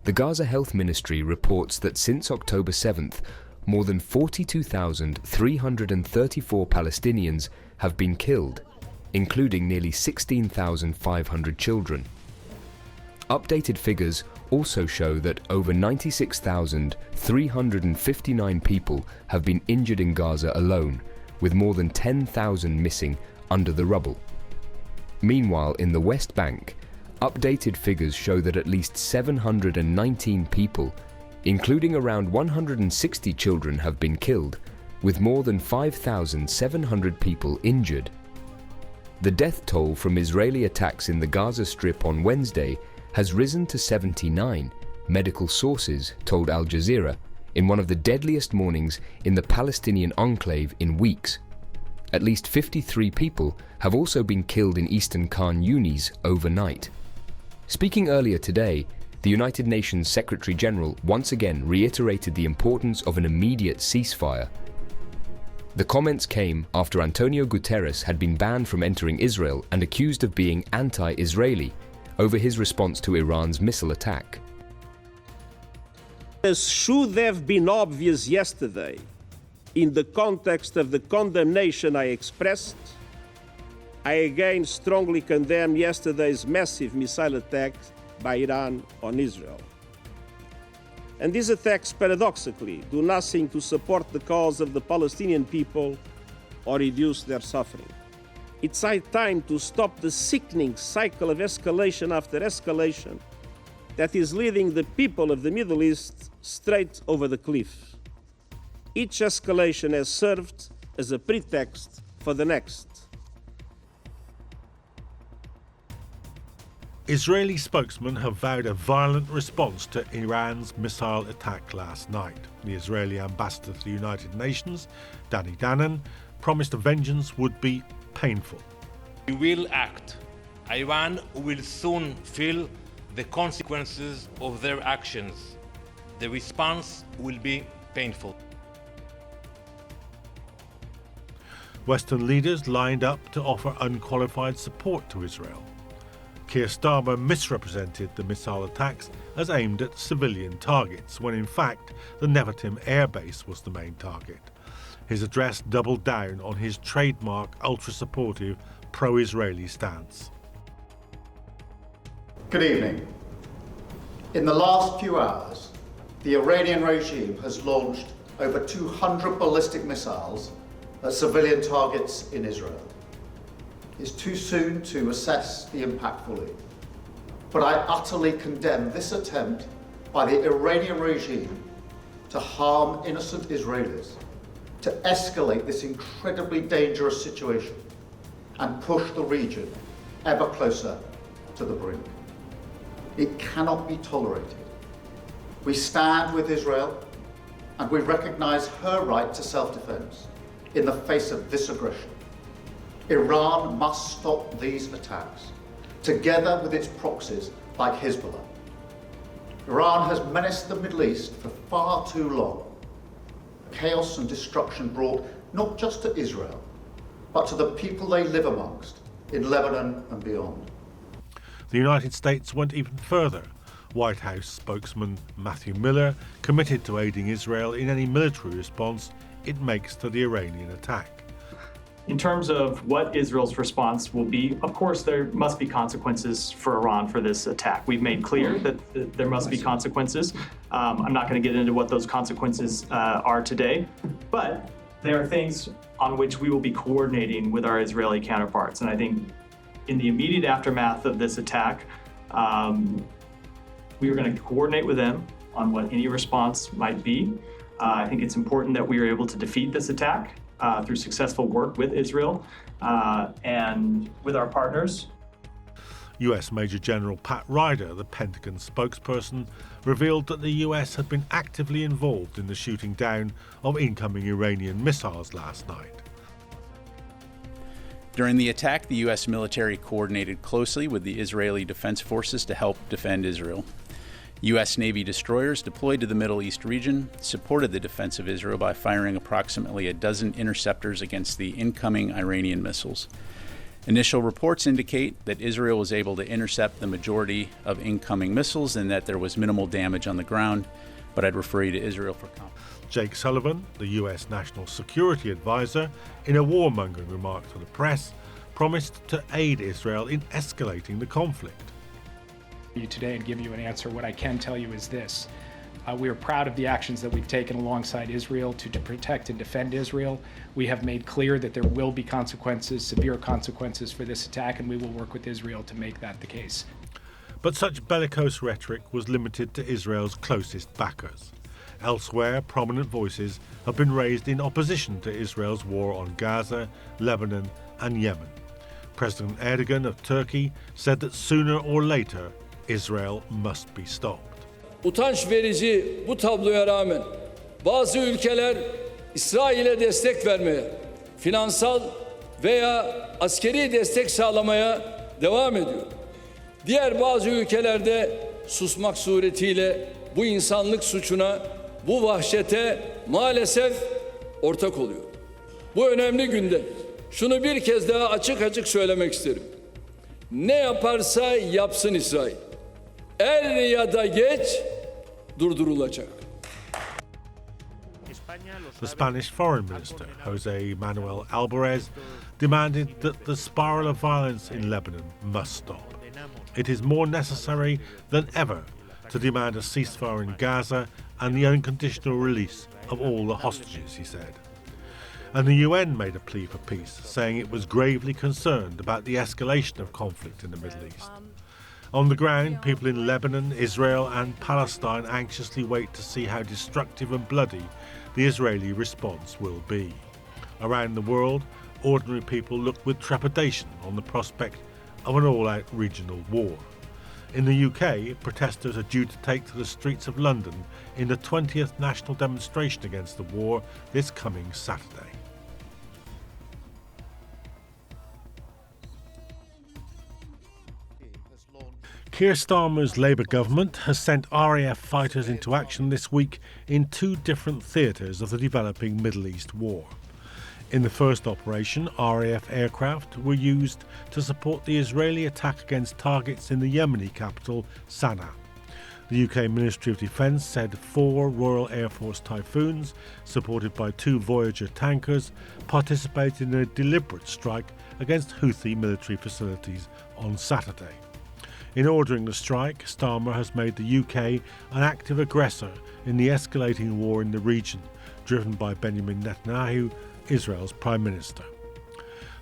The Gaza Health Ministry reports that since October 7th, more than 42,334 Palestinians have been killed, including nearly 16,500 children. Updated figures also show that over 96,359 people have been injured in Gaza alone, with more than 10,000 missing under the rubble. Meanwhile, in the West Bank, updated figures show that at least 719 people, including around 160 children, have been killed, with more than 5,700 people injured. The death toll from Israeli attacks in the Gaza Strip on Wednesday has risen to 79, medical sources told Al Jazeera, in one of the deadliest mornings in the Palestinian enclave in weeks. At least 53 people have also been killed in eastern Khan Yunis overnight. Speaking earlier today, the United Nations Secretary General once again reiterated the importance of an immediate ceasefire. The comments came after Antonio Guterres had been banned from entering Israel and accused of being anti-Israeli over his response to Iran's missile attack. As should have been obvious yesterday, in the context of the condemnation I expressed, I again strongly condemn yesterday's massive missile attack by Iran on Israel. And these attacks, paradoxically, do nothing to support the cause of the Palestinian people or reduce their suffering. It's high time to stop the sickening cycle of escalation after escalation that is leading the people of the Middle East straight over the cliff. Each escalation has served as a pretext for the next. Israeli spokesmen have vowed a violent response to Iran's missile attack last night. The Israeli ambassador to the United Nations, Danny Danon, promised the vengeance would be painful. We will act. Iran will soon feel the consequences of their actions. The response will be painful. Western leaders lined up to offer unqualified support to Israel. Keir Starmer misrepresented the missile attacks as aimed at civilian targets, when in fact the Nevatim airbase was the main target. His address doubled down on his trademark ultra-supportive pro-Israeli stance. Good evening. In the last few hours, the Iranian regime has launched over 200 ballistic missiles at civilian targets in Israel. It's too soon to assess the impact fully, but I utterly condemn this attempt by the Iranian regime to harm innocent Israelis, to escalate this incredibly dangerous situation and push the region ever closer to the brink. It cannot be tolerated. We stand with Israel and we recognize her right to self-defense in the face of this aggression. Iran must stop these attacks, together with its proxies like Hezbollah. Iran has menaced the Middle East for far too long. Chaos and destruction brought not just to Israel, but to the people they live amongst in Lebanon and beyond. The United States went even further. White House spokesman Matthew Miller committed to aiding Israel in any military response it makes to the Iranian attack. In terms of what Israel's response will be, of course, there must be consequences for Iran for this attack. We've made clear that there must be consequences. I'm not going to get into what those consequences are today, but there are things on which we will be coordinating with our Israeli counterparts. And I think in the immediate aftermath of this attack, we are going to coordinate with them on what any response might be. I think it's important that we are able to defeat this attack through successful work with Israel and with our partners. US Major General Pat Ryder, the Pentagon spokesperson, revealed that the US had been actively involved in the shooting down of incoming Iranian missiles last night. During the attack, the U.S. military coordinated closely with the Israeli Defense Forces to help defend Israel. U.S. Navy destroyers deployed to the Middle East region supported the defense of Israel by firing approximately a dozen interceptors against the incoming Iranian missiles. Initial reports indicate that Israel was able to intercept the majority of incoming missiles and that there was minimal damage on the ground, but I'd refer you to Israel for comment. Jake Sullivan, the US National Security Advisor, in a warmongering remark to the press, promised to aid Israel in escalating the conflict. Today and give you an answer. What I can tell you is this. We are proud of the actions that we've taken alongside Israel to protect and defend Israel. We have made clear that there will be consequences, severe consequences for this attack, and we will work with Israel to make that the case. But such bellicose rhetoric was limited to Israel's closest backers. Elsewhere, prominent voices have been raised in opposition to Israel's war on Gaza, Lebanon and Yemen. President Erdogan of Turkey said that sooner or later, Israel must be stopped. Utanç verici bu tabloya rağmen bazı ülkeler İsrail'e destek vermeye, finansal veya askeri destek sağlamaya devam ediyor. Diğer bazı ülkelerde susmak suretiyle bu insanlık suçuna, bu vahşete maalesef ortak oluyor. Bu önemli günde şunu bir kez daha açık açık söylemek isterim. Ne yaparsa yapsın İsrail, er ya da geç durdurulacak. The Spanish Foreign Minister, José Manuel Alvarez, demanded that the spiral of violence in Lebanon must stop. It is more necessary than ever to demand a ceasefire in Gaza and the unconditional release of all the hostages, he said. And the UN made a plea for peace, saying it was gravely concerned about the escalation of conflict in the Middle East. On the ground, people in Lebanon, Israel and Palestine anxiously wait to see how destructive and bloody the Israeli response will be. Around the world, ordinary people look with trepidation on the prospect of an all-out regional war. In the UK, protesters are due to take to the streets of London in the 20th national demonstration against the war this coming Saturday. Keir Starmer's Labour government has sent RAF fighters into action this week in two different theatres of the developing Middle East war. In the first operation, RAF aircraft were used to support the Israeli attack against targets in the Yemeni capital, Sana'a. The UK Ministry of Defence said 4 Royal Air Force Typhoons, supported by 2 Voyager tankers, participated in a deliberate strike against Houthi military facilities on Saturday. In ordering the strike, Starmer has made the UK an active aggressor in the escalating war in the region, driven by Benjamin Netanyahu, Israel's Prime Minister.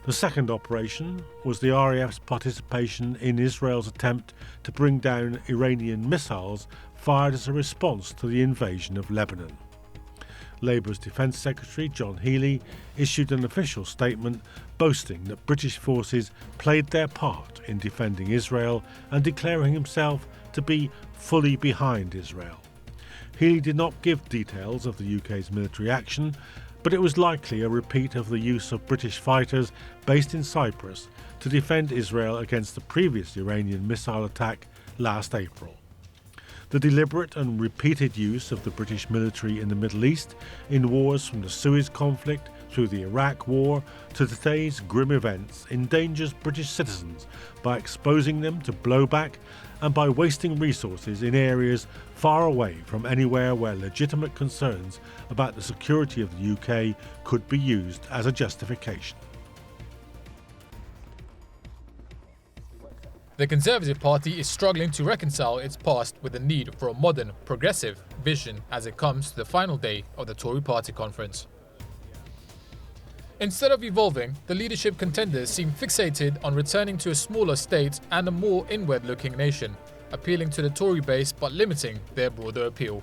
The second operation was the RAF's participation in Israel's attempt to bring down Iranian missiles fired as a response to the invasion of Lebanon. Labour's Defence Secretary John Healey issued an official statement boasting that British forces played their part in defending Israel and declaring himself to be fully behind Israel. Healey did not give details of the UK's military action, but it was likely a repeat of the use of British fighters based in Cyprus to defend Israel against the previous Iranian missile attack last April. The deliberate and repeated use of the British military in the Middle East in wars from the Suez conflict through the Iraq War to today's grim events endangers British citizens by exposing them to blowback and by wasting resources in areas far away from anywhere where legitimate concerns about the security of the UK could be used as a justification. The Conservative Party is struggling to reconcile its past with the need for a modern, progressive vision as it comes to the final day of the Tory party conference. Instead of evolving, the leadership contenders seem fixated on returning to a smaller state and a more inward-looking nation, appealing to the Tory base but limiting their broader appeal.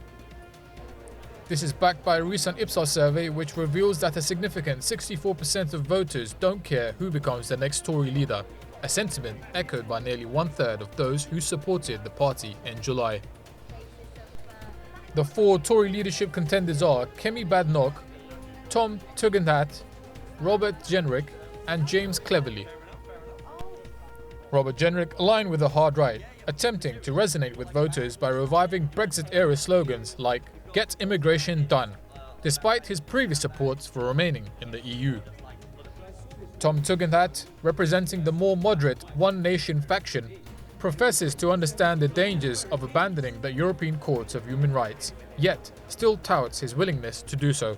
This is backed by a recent Ipsos survey which reveals that a significant 64% of voters don't care who becomes the next Tory leader, a sentiment echoed by nearly 1/3 of those who supported the party in July. The 4 Tory leadership contenders are Kemi Badenoch, Tom Tugendhat, Robert Jenrick and James Cleverly. Robert Jenrick aligned with the hard right, attempting to resonate with voters by reviving Brexit-era slogans like "Get immigration done," despite his previous supports for remaining in the EU. Tom Tugendhat, representing the more moderate One Nation faction, professes to understand the dangers of abandoning the European Court of Human Rights, yet still touts his willingness to do so.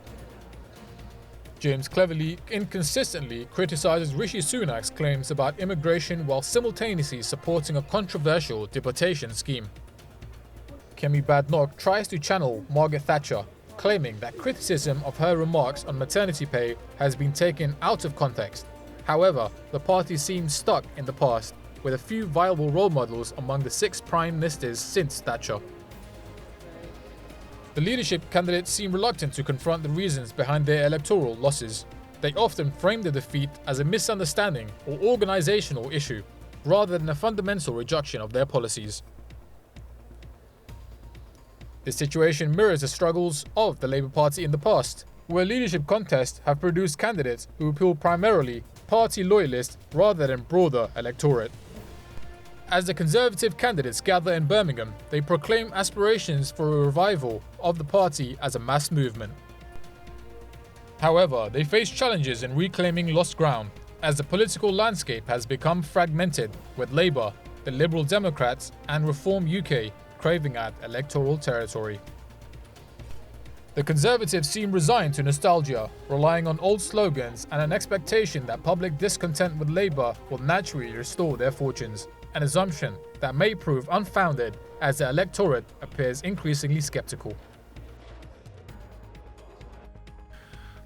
James cleverly, inconsistently criticises Rishi Sunak's claims about immigration while simultaneously supporting a controversial deportation scheme. Kemi Badnoch tries to channel Margaret Thatcher, claiming that criticism of her remarks on maternity pay has been taken out of context. However, the party seems stuck in the past, with a few viable role models among the 6 prime ministers since Thatcher. The leadership candidates seem reluctant to confront the reasons behind their electoral losses. They often frame the defeat as a misunderstanding or organisational issue, rather than a fundamental rejection of their policies. This situation mirrors the struggles of the Labour Party in the past, where leadership contests have produced candidates who appeal primarily party loyalists rather than broader electorate. As the Conservative candidates gather in Birmingham, they proclaim aspirations for a revival of the party as a mass movement. However, they face challenges in reclaiming lost ground, as the political landscape has become fragmented, with Labour, the Liberal Democrats and Reform UK craving at electoral territory. The Conservatives seem resigned to nostalgia, relying on old slogans and an expectation that public discontent with Labour will naturally restore their fortunes, an assumption that may prove unfounded as the electorate appears increasingly sceptical.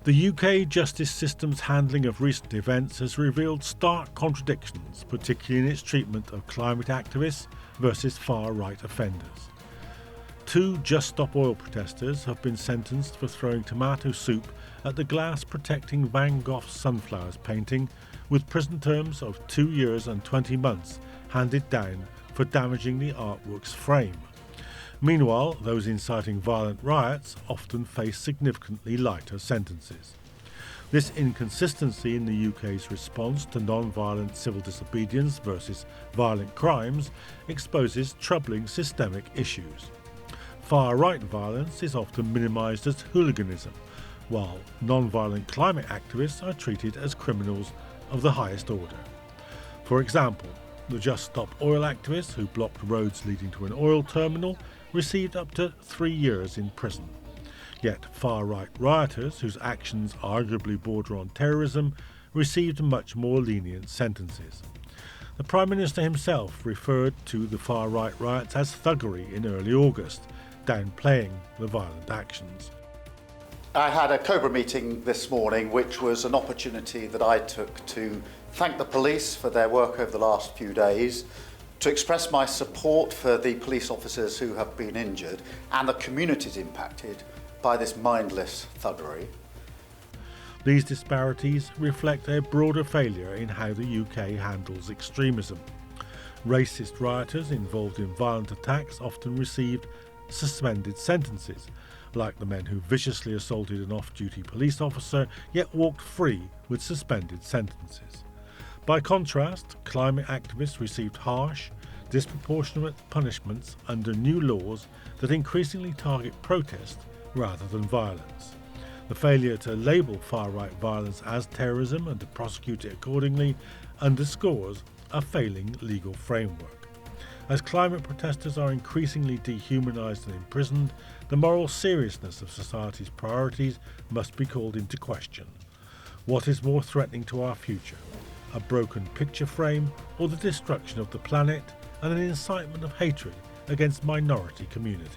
The UK justice system's handling of recent events has revealed stark contradictions, particularly in its treatment of climate activists versus far-right offenders. 2 Just Stop Oil protesters have been sentenced for throwing tomato soup at the glass protecting Van Gogh's Sunflowers painting, with prison terms of 2 years and 20 months handed down for damaging the artwork's frame. Meanwhile, those inciting violent riots often face significantly lighter sentences. This inconsistency in the UK's response to non-violent civil disobedience versus violent crimes exposes troubling systemic issues. Far-right violence is often minimised as hooliganism, while non-violent climate activists are treated as criminals of the highest order. For example, the Just Stop Oil activists who blocked roads leading to an oil terminal received up to 3 years in prison. Yet far-right rioters, whose actions arguably border on terrorism, received much more lenient sentences. The Prime Minister himself referred to the far-right riots as thuggery in early August, downplaying the violent actions. I had a COBRA meeting this morning, which was an opportunity that I took to thank the police for their work over the last few days, to express my support for the police officers who have been injured and the communities impacted by this mindless thuggery. These disparities reflect a broader failure in how the UK handles extremism. Racist rioters involved in violent attacks often received suspended sentences, like the men who viciously assaulted an off-duty police officer yet walked free with suspended sentences. By contrast, climate activists received harsh, disproportionate punishments under new laws that increasingly target protest rather than violence. The failure to label far-right violence as terrorism and to prosecute it accordingly underscores a failing legal framework. As climate protesters are increasingly dehumanised and imprisoned, the moral seriousness of society's priorities must be called into question. What is more threatening to our future? A broken picture frame or the destruction of the planet and an incitement of hatred against minority communities?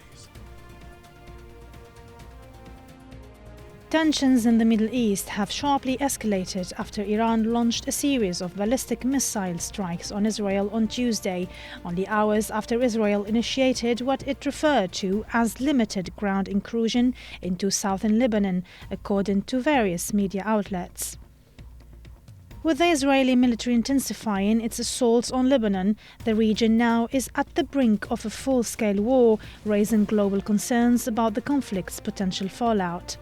Tensions in the Middle East have sharply escalated after Iran launched a series of ballistic missile strikes on Israel on Tuesday, only hours after Israel initiated what it referred to as limited ground incursion into southern Lebanon, according to various media outlets. With the Israeli military intensifying its assaults on Lebanon, the region now is at the brink of a full-scale war, raising global concerns about the conflict's potential fallout.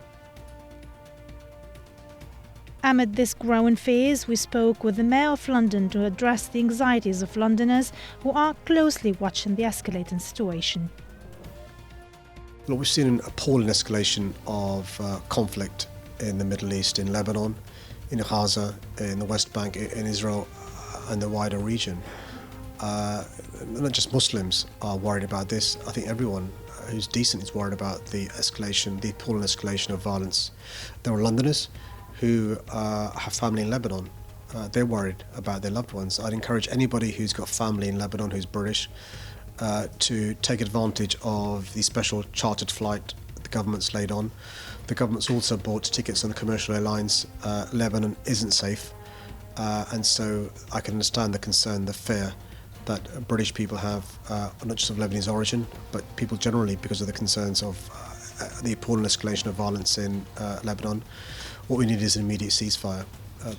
Amid this growing fears, we spoke with the Mayor of London to address the anxieties of Londoners who are closely watching the escalating situation. Well, we've seen an appalling escalation of conflict in the Middle East, in Lebanon, in Gaza, in the West Bank, in Israel, and the wider region. Not just Muslims are worried about this. I think everyone who's decent is worried about the appalling escalation of violence. There are Londoners who have family in Lebanon. They're worried about their loved ones. I'd encourage anybody who's got family in Lebanon who's British to take advantage of the special chartered flight the government's laid on. The government's also bought tickets on the commercial airlines. Lebanon isn't safe, and so I can understand the concern, the fear that British people have, not just of Lebanese origin, but people generally, because of the concerns of the appalling escalation of violence in Lebanon. What we need is an immediate ceasefire.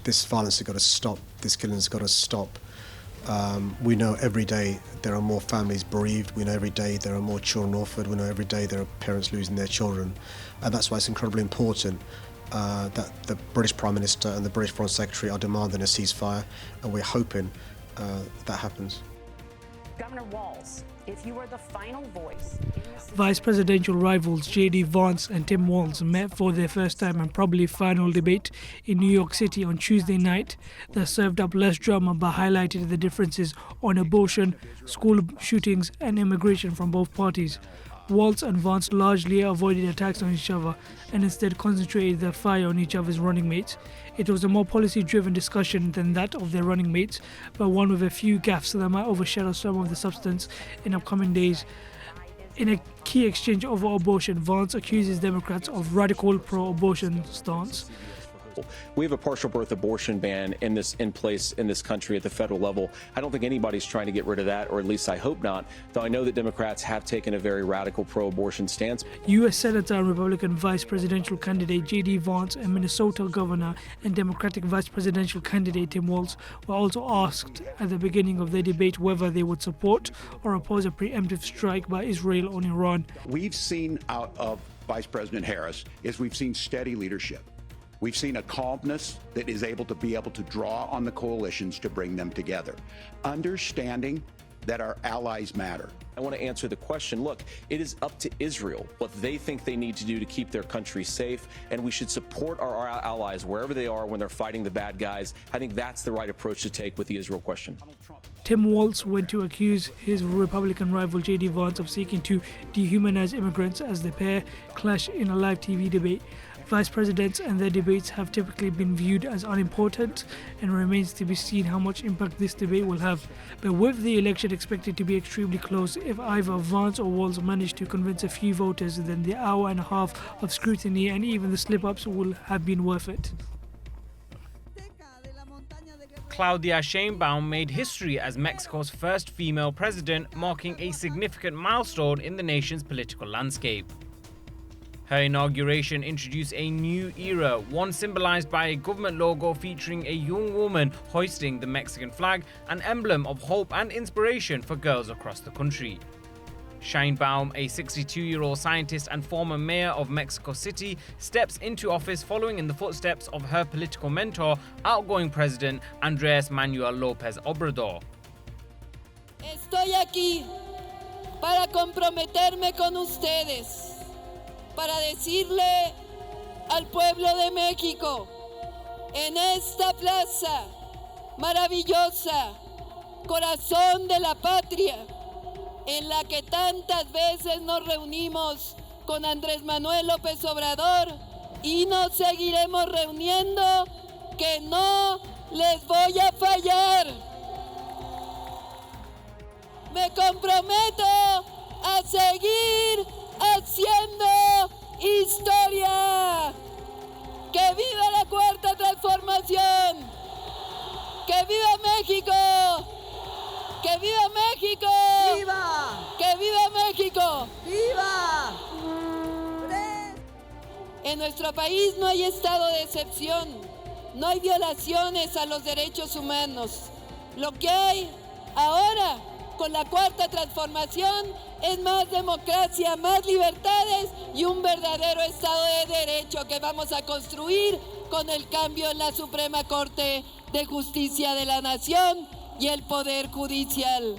This violence has got to stop. This killing has got to stop. We know every day there are more families bereaved. We know every day there are more children orphaned. We know every day there are parents losing their children. And that's why it's incredibly important that the British Prime Minister and the British Foreign Secretary are demanding a ceasefire, and we're hoping that happens. Governor Walz, if you were the final voice... Vice presidential rivals J.D. Vance and Tim Walz met for their first time and probably final debate in New York City on Tuesday night that served up less drama but highlighted the differences on abortion, school shootings and immigration from both parties. Walz and Vance largely avoided attacks on each other and instead concentrated their fire on each other's running mates. It was a more policy-driven discussion than that of their running mates, but one with a few gaffes that might overshadow some of the substance in upcoming days. In a key exchange over abortion, Vance accuses Democrats of radical pro-abortion stance. We have a partial birth abortion ban in place in this country at the federal level. I don't think anybody's trying to get rid of that, or at least I hope not, though I know that Democrats have taken a very radical pro-abortion stance. U.S. Senator and Republican vice presidential candidate J.D. Vance and Minnesota governor and Democratic vice presidential candidate Tim Walz were also asked at the beginning of their debate whether they would support or oppose a preemptive strike by Israel on Iran. We've seen out of Vice President Harris is we've seen steady leadership. We've seen a calmness that is able to draw on the coalitions to bring them together, understanding that our allies matter. I want to answer the question, look, it is up to Israel what they think they need to do to keep their country safe, and we should support our allies wherever they are when they're fighting the bad guys. I think that's the right approach to take with the Israel question. Tim Walz went to accuse his Republican rival J.D. Vance of seeking to dehumanize immigrants as the pair clash in a live TV debate. Vice presidents and their debates have typically been viewed as unimportant, and remains to be seen how much impact this debate will have. But with the election expected to be extremely close, if either Vance or Walz manage to convince a few voters, then the hour and a half of scrutiny and even the slip-ups will have been worth it. Claudia Sheinbaum made history as Mexico's first female president, marking a significant milestone in the nation's political landscape. Her inauguration introduced a new era, one symbolized by a government logo featuring a young woman hoisting the Mexican flag, an emblem of hope and inspiration for girls across the country. Sheinbaum, a 62-year-old scientist and former mayor of Mexico City, steps into office following in the footsteps of her political mentor, outgoing President Andrés Manuel López Obrador. Estoy aquí para comprometerme con ustedes. Para decirle al pueblo de México, en esta plaza maravillosa, corazón de la patria, en la que tantas veces nos reunimos con Andrés Manuel López Obrador y nos seguiremos reuniendo, que no les voy a fallar. Me comprometo a seguir haciendo historia. ¡Que viva la cuarta transformación! ¡Que viva México! ¡Que viva México! ¡Viva! ¡Que viva México! ¡Viva! En nuestro país no hay estado de excepción, no hay violaciones a los derechos humanos. Lo que hay ahora con la cuarta transformación es más democracia, más libertades y un verdadero Estado de Derecho que vamos a construir con el cambio en la Suprema Corte de Justicia de la Nación y el Poder Judicial.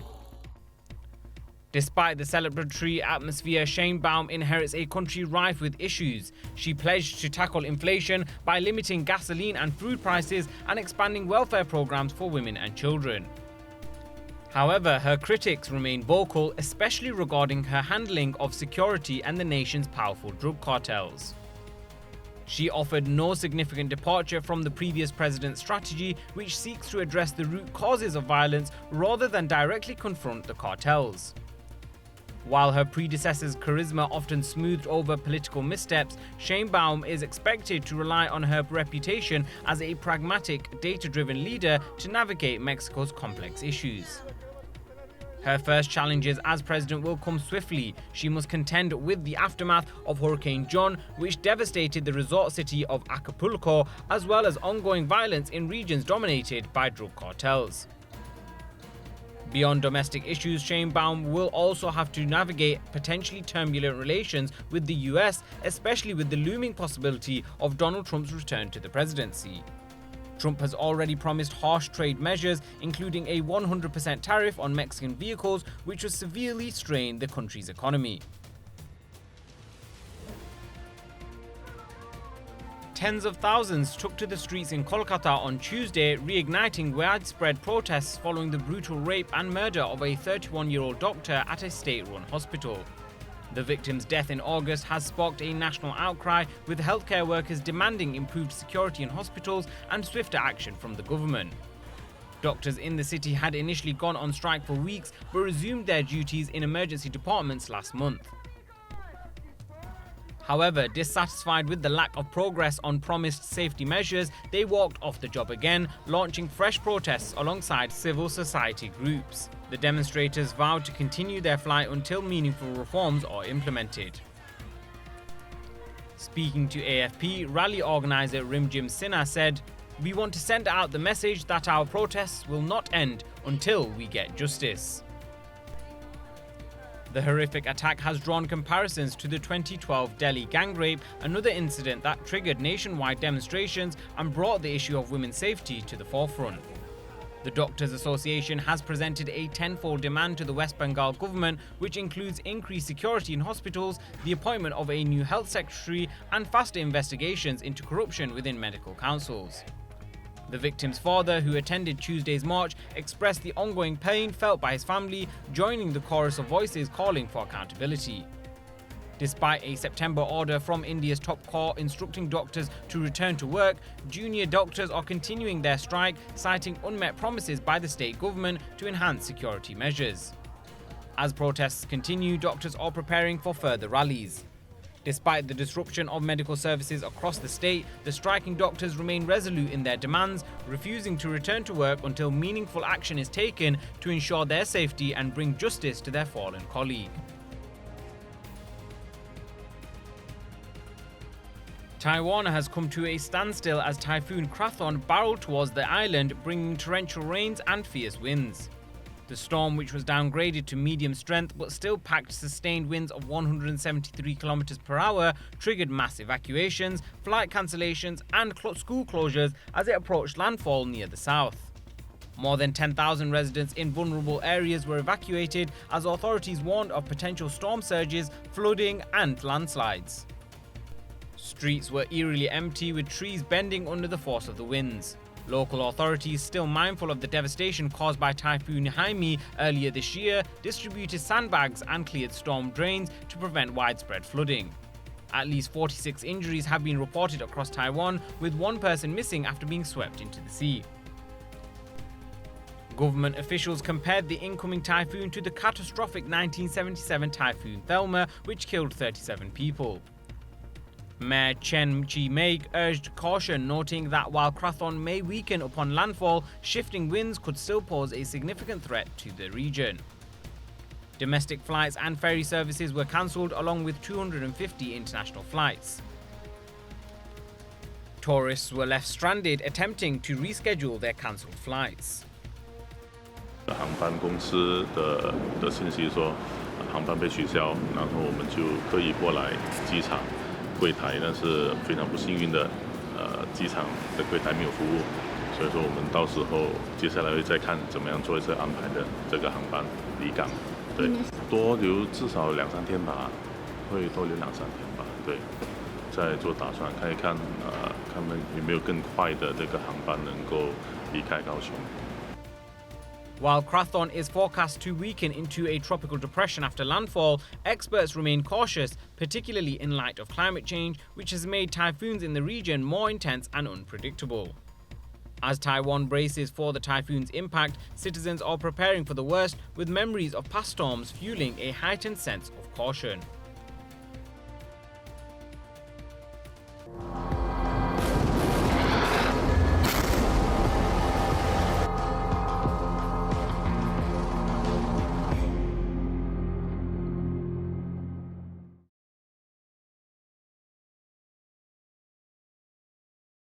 Despite the celebratory atmosphere, Sheinbaum inherits a country rife with issues. She pledged to tackle inflation by limiting gasoline and food prices and expanding welfare programs for women and children. However, her critics remain vocal, especially regarding her handling of security and the nation's powerful drug cartels. She offered no significant departure from the previous president's strategy, which seeks to address the root causes of violence rather than directly confront the cartels. While her predecessor's charisma often smoothed over political missteps, Sheinbaum is expected to rely on her reputation as a pragmatic, data-driven leader to navigate Mexico's complex issues. Her first challenges as president will come swiftly. She must contend with the aftermath of Hurricane John, which devastated the resort city of Acapulco, as well as ongoing violence in regions dominated by drug cartels. Beyond domestic issues, Sheinbaum will also have to navigate potentially turbulent relations with the US, especially with the looming possibility of Donald Trump's return to the presidency. Trump has already promised harsh trade measures, including a 100% tariff on Mexican vehicles, which will severely strain the country's economy. Tens of thousands took to the streets in Kolkata on Tuesday, reigniting widespread protests following the brutal rape and murder of a 31-year-old doctor at a state-run hospital. The victim's death in August has sparked a national outcry, with healthcare workers demanding improved security in hospitals and swifter action from the government. Doctors in the city had initially gone on strike for weeks but resumed their duties in emergency departments last month. However, dissatisfied with the lack of progress on promised safety measures, they walked off the job again, launching fresh protests alongside civil society groups. The demonstrators vowed to continue their fight until meaningful reforms are implemented. Speaking to AFP, rally organizer Rimjim Sinha said, "We want to send out the message that our protests will not end until we get justice." The horrific attack has drawn comparisons to the 2012 Delhi gang rape, another incident that triggered nationwide demonstrations and brought the issue of women's safety to the forefront. The Doctors Association has presented a tenfold demand to the West Bengal government, which includes increased security in hospitals, the appointment of a new health secretary, and faster investigations into corruption within medical councils. The victim's father, who attended Tuesday's march, expressed the ongoing pain felt by his family, joining the chorus of voices calling for accountability. Despite a September order from India's top court instructing doctors to return to work, junior doctors are continuing their strike, citing unmet promises by the state government to enhance security measures. As protests continue, doctors are preparing for further rallies. Despite the disruption of medical services across the state, the striking doctors remain resolute in their demands, refusing to return to work until meaningful action is taken to ensure their safety and bring justice to their fallen colleague. Taiwan has come to a standstill as Typhoon Krathon barreled towards the island, bringing torrential rains and fierce winds. The storm, which was downgraded to medium strength but still packed sustained winds of 173 km per hour, triggered mass evacuations, flight cancellations and school closures as it approached landfall near the south. More than 10,000 residents in vulnerable areas were evacuated as authorities warned of potential storm surges, flooding and landslides. Streets were eerily empty, with trees bending under the force of the winds. Local authorities, still mindful of the devastation caused by Typhoon Haimi earlier this year, distributed sandbags and cleared storm drains to prevent widespread flooding. At least 46 injuries have been reported across Taiwan, with one person missing after being swept into the sea. Government officials compared the incoming typhoon to the catastrophic 1977 Typhoon Thelma, which killed 37 people. Mayor Chen Chi-meg urged caution, noting that while Krathon may weaken upon landfall, shifting winds could still pose a significant threat to the region. Domestic flights and ferry services were cancelled, along with 250 international flights. Tourists were left stranded, attempting to reschedule their cancelled flights. 航班公司的信息说航班被取消，然后我们就特意过来机场柜台，但是非常不幸运的，机场的柜台没有服务，所以说我们到时候接下来会再看怎么样做一次安排的这个航班离港。对，多留至少2-3天吧，会多留2-3天吧，对，再做打算，看一看他们有没有更快的这个航班能够离开高雄。 While Krathon is forecast to weaken into a tropical depression after landfall, experts remain cautious, particularly in light of climate change, which has made typhoons in the region more intense and unpredictable. As Taiwan braces for the typhoon's impact, citizens are preparing for the worst, with memories of past storms fueling a heightened sense of caution.